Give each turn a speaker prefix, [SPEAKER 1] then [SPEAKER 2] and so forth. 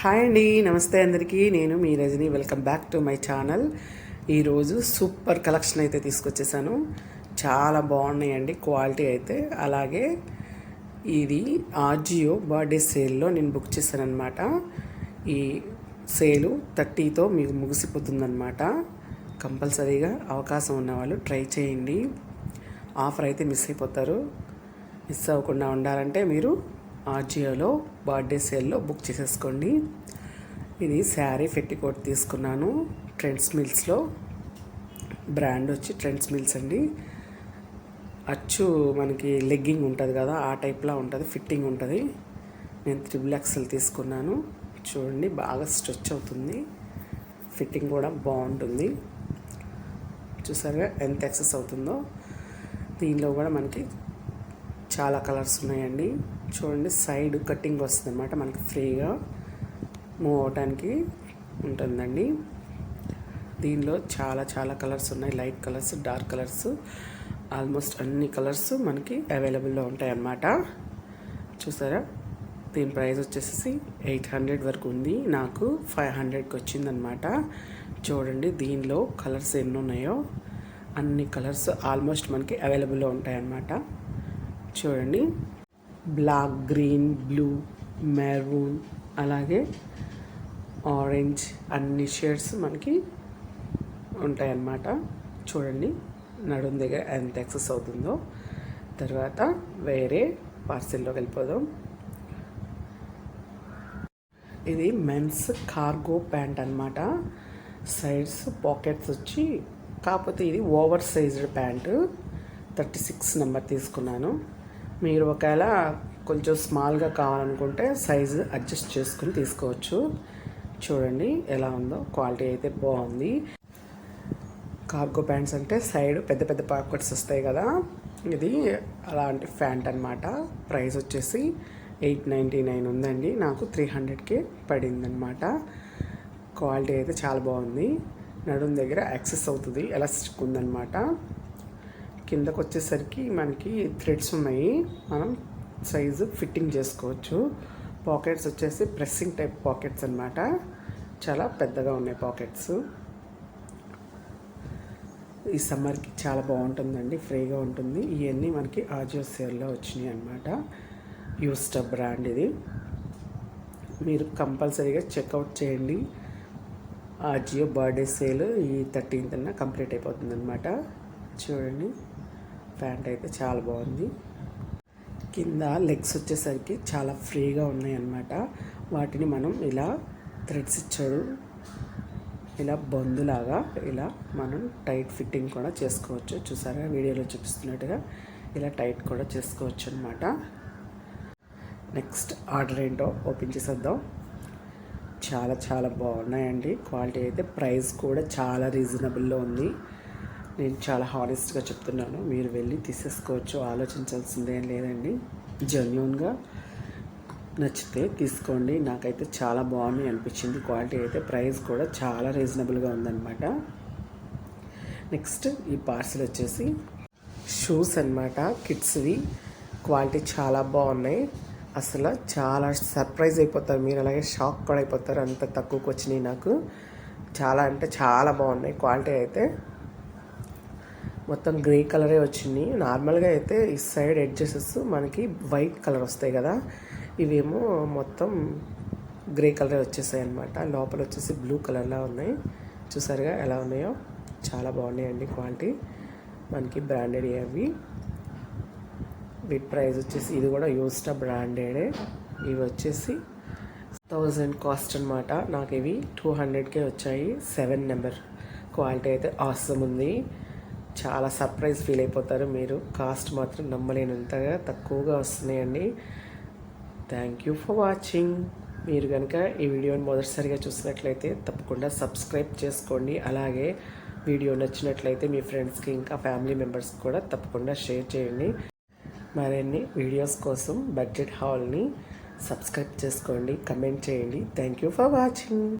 [SPEAKER 1] Hi అండి, నమస్తే అందరికీ. నేను మీ Rajani. Welcome back to my channel. ఈరోజు సూపర్ కలెక్షన్ అయితే తీసుకొచ్చేసాను. చాలా బాగున్నాయండి క్వాలిటీ అయితే. అలాగే ఇది ఆజియో బర్త్డే సేల్లో నేను బుక్ చేశాను అనమాట. ఈ సేలు 30తో మీకు ముగిసిపోతుందన్నమాట. కంపల్సరీగా అవకాశం ఉన్నవాళ్ళు ట్రై చేయండి. ఆఫర్ అయితే మిస్ అయిపోతారు. మిస్ అవ్వకుండా ఉండాలంటే మీరు ఆజియోలో బర్త్డే సేల్లో బుక్ చేసేసుకోండి. ఇది శారీ పెట్టికోట్ తీసుకున్నాను. ట్రెండ్స్ మిల్స్లో, బ్రాండ్ వచ్చి ట్రెండ్స్ మిల్స్ అండి. అచ్చు మనకి లెగ్గింగ్ ఉంటుంది కదా, ఆ టైప్లో ఉంటుంది, ఫిట్టింగ్ ఉంటుంది. నేను 3XL తీసుకున్నాను. చూడండి, బాగా స్ట్రెచ్ అవుతుంది, ఫిట్టింగ్ కూడా బాగుంటుంది. చూసారుగా ఎంత ఎక్సెస్ అవుతుందో. దీనిలో కూడా మనకి చాలా కలర్స్ ఉన్నాయండి. చూడండి, సైడ్ కటింగ్ వస్తుంది అనమాట, మనకి ఫ్రీగా మూవ్ అవడానికి ఉంటుందండి. దీనిలో చాలా కలర్స్ ఉన్నాయి. Light colours, dark colours, almost అన్ని కలర్స్ మనకి అవైలబుల్లో ఉంటాయి అన్నమాట. చూసారా, దీని ప్రైస్ వచ్చేసి 800 వరకు ఉంది. నాకు 500కి వచ్చిందనమాట. చూడండి, దీనిలో కలర్స్ ఎన్ని ఉన్నాయో అన్ని కలర్స్ ఆల్మోస్ట్ మనకి అవైలబుల్లో ఉంటాయి అన్నమాట. చూడండి, బ్లాక్, గ్రీన్, బ్లూ, మెరూన్, అలాగే ఆరెంజ్, అన్ని షేడ్స్ మనకి ఉంటాయన్నమాట. చూడండి, నడుం దగ్గర ఎంత ఎక్సెస్ అవుతుందో. తర్వాత వేరే పార్సిల్లోకి వెళ్ళిపోదాం. ఇది మెన్స్ కార్గో ప్యాంట్ అనమాట. సైడ్స్ పాకెట్స్ వచ్చి, కాకపోతే ఇది ఓవర్ సైజ్డ్ ప్యాంటు. 36 నెంబర్ తీసుకున్నాను. మీరు ఒకవేళ కొంచెం స్మాల్గా కావాలనుకుంటే సైజు అడ్జస్ట్ చేసుకుని తీసుకోవచ్చు. చూడండి ఎలా ఉందో, క్వాలిటీ అయితే బాగుంది. కార్గో ప్యాంట్స్ అంటే సైడ్ పెద్ద పాకెట్స్ వస్తాయి కదా, ఇది అలాంటి ప్యాంట్ అనమాట. ప్రైస్ వచ్చేసి 899 ఉందండి. నాకు 300కే పడిందనమాట. క్వాలిటీ అయితే చాలా బాగుంది. నడుం దగ్గర యాక్సెస్ అవుతుంది, ఎలాస్టిక్ ఉందన్నమాట. కిందకు వచ్చేసరికి మనకి థ్రెడ్స్ ఉన్నాయి, మనం సైజు ఫిట్టింగ్ చేసుకోవచ్చు. పాకెట్స్ వచ్చేసి ప్రెస్సింగ్ టైప్ పాకెట్స్ అనమాట. చాలా పెద్దగా ఉన్నాయి పాకెట్స్. ఈ సమ్మర్కి చాలా బాగుంటుందండి, ఫ్రీగా ఉంటుంది. ఇవన్నీ మనకి ఆజియో సేల్లో వచ్చినాయి అనమాట. యూస్టబ్ బ్రాండ్ ఇది. మీరు కంపల్సరీగా చెక్అవుట్ చేయండి. ఆజియో బర్త్డే సేల్ ఈ 13th కంప్లీట్ అయిపోతుంది అనమాట. చూడండి, ప్యాంట్ అయితే చాలా బాగుంది. కింద లెగ్స్ వచ్చేసరికి చాలా ఫ్రీగా ఉన్నాయి అన్నమాట. వాటిని మనం ఇలా థ్రెడ్స్ ఇచ్చాడు, ఇలా బందులాగా ఇలా మనం టైట్ ఫిట్టింగ్ కూడా చేసుకోవచ్చు. చూసారా, వీడియోలో చూపిస్తున్నట్టుగా ఇలా టైట్ కూడా చేసుకోవచ్చు అనమాట. నెక్స్ట్ ఆర్డర్ ఏంటో ఓపెన్ చేసేద్దాం. చాలా బాగున్నాయండి. క్వాలిటీ అయితే, ప్రైస్ కూడా చాలా రీజనబుల్లో ఉంది. నేను చాలా హానెస్ట్గా చెప్తున్నాను, మీరు వెళ్ళి తీసేసుకోవచ్చు, ఆలోచించాల్సిందేం లేదండి. జెన్యూన్గా నచ్చితే తీసుకోండి. నాకైతే చాలా బాగుంది అనిపించింది క్వాలిటీ అయితే. ప్రైస్ కూడా చాలా రీజనబుల్గా ఉందన్నమాట. నెక్స్ట్ ఈ పార్సిల్ వచ్చేసి షూస్ అనమాట, కిడ్స్వి. క్వాలిటీ చాలా బాగున్నాయి. అసలు చాలా సర్ప్రైజ్ అయిపోతారు మీరు, అలాగే షాక్ కూడా అయిపోతారు, అంత తక్కువకి వచ్చినాయి నాకు. చాలా అంటే చాలా బాగున్నాయి. క్వాలిటీ అయితే మొత్తం గ్రే కలరే వచ్చింది. నార్మల్గా అయితే ఈ సైడ్ ఎడ్జెసెస్ మనకి వైట్ కలర్ వస్తాయి కదా, ఇవేమో మొత్తం గ్రే కలరే వచ్చేసాయి అనమాట. లోపల వచ్చేసి బ్లూ కలర్లా ఉన్నాయి. చూసారుగా ఎలా ఉన్నాయో, చాలా బాగున్నాయండి. క్వాలిటీ మనకి బ్రాండెడ్ అవి. వీటి ప్రైస్ వచ్చేసి, ఇది కూడా యూస్టా బ్రాండెడే. ఇవి వచ్చేసి 1000 కాస్ట్ అనమాట. నాకు ఇవి 200కే వచ్చాయి. 7 నెంబర్. క్వాలిటీ అయితే ఆసమ్ ఉంది. చాలా సర్ప్రైజ్ ఫీల్ అయిపోతారు మీరు. కాస్ట్ మాత్రం నమ్మలేనంతగా తక్కువగా వస్తున్నాయండి. Thank you for watching. మీరు కనుక ఈ వీడియోని మొదటిసారిగా చూసినట్లయితే తప్పకుండా సబ్స్క్రైబ్ చేసుకోండి. అలాగే వీడియో నచ్చినట్లయితే మీ ఫ్రెండ్స్కి ఇంకా ఫ్యామిలీ మెంబర్స్కి కూడా తప్పకుండా షేర్ చేయండి. మరిన్ని వీడియోస్ కోసం బడ్జెట్ హాల్ని సబ్స్క్రైబ్ చేసుకోండి, కమెంట్ చేయండి. Thank you for watching.